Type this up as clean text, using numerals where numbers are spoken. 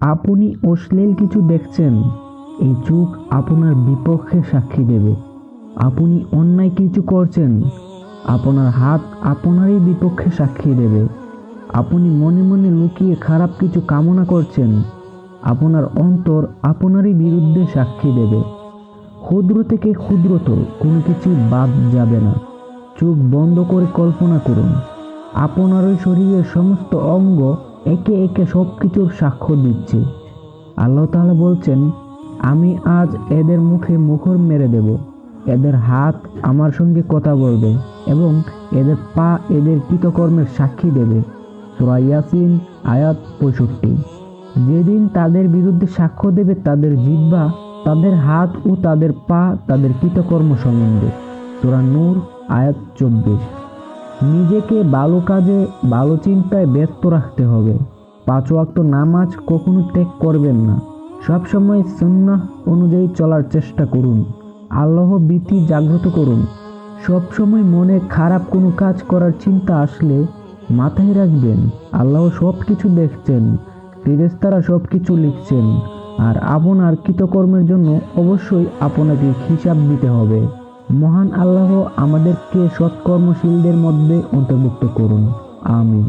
আপনি অশ্লীল কিছু দেখছেন, এই চোখ আপনার বিপক্ষে সাক্ষী দেবে। আপনি অন্যায় কিছু করছেন, আপনার হাত আপনারই বিপক্ষে সাক্ষী দেবে। আপনি মনে মনে লুকিয়ে খারাপ কিছু কামনা করছেন, আপনার অন্তর আপনারই বিরুদ্ধে সাক্ষী দেবে। ক্ষুদ্র থেকে ক্ষুদ্রতর কোনো কিছু বাদ যাবে না। চোখ বন্ধ করে কল্পনা করুন, আপনার ওই শরীরের সমস্ত অঙ্গ একে একে সব কিছুর সাক্ষ্য দিচ্ছে। আল্লাহ তাআলা বলছেন, আমি আজ এদের মুখে মুখর মেরে দেব। এদের হাত আমার সঙ্গে কথা বলবে এবং এদের পা এদের কৃতকর্মের সাক্ষী দেবে। সূরা ইয়াসিন আয়াত 65। যেদিন তাদের বিরুদ্ধে সাক্ষ্য দেবে তাদের জিহ্বা, তাদের হাত ও তাদের পা তাদের কৃতকর্ম সম্বন্ধে। সূরা নূর আয়াত 24। নিজেকে ভালো কাজে ভালো চিন্তায় ব্যস্ত রাখতে হবে। 5 ওয়াক্ত নামাজ কখনো ত্যাগ করবেন না। সবসময় সুন্নাহ অনুযায়ী চলার চেষ্টা করুন। আল্লাহ ভীতি জাগ্রত করুন। সবসময় মনে খারাপ কোনো কাজ করার চিন্তা আসলে মাথায় রাখবেন, আল্লাহ সব কিছু দেখছেন, ফেরেশতারা সব কিছু লিখছেন, আর আপনার কৃতকর্মের জন্য অবশ্যই আপনাকে হিসাব দিতে হবে। মহান আল্লাহ আমাদেরকে সৎকর্মশীলদের মধ্যে অন্তর্ভুক্ত করুন। আমিন।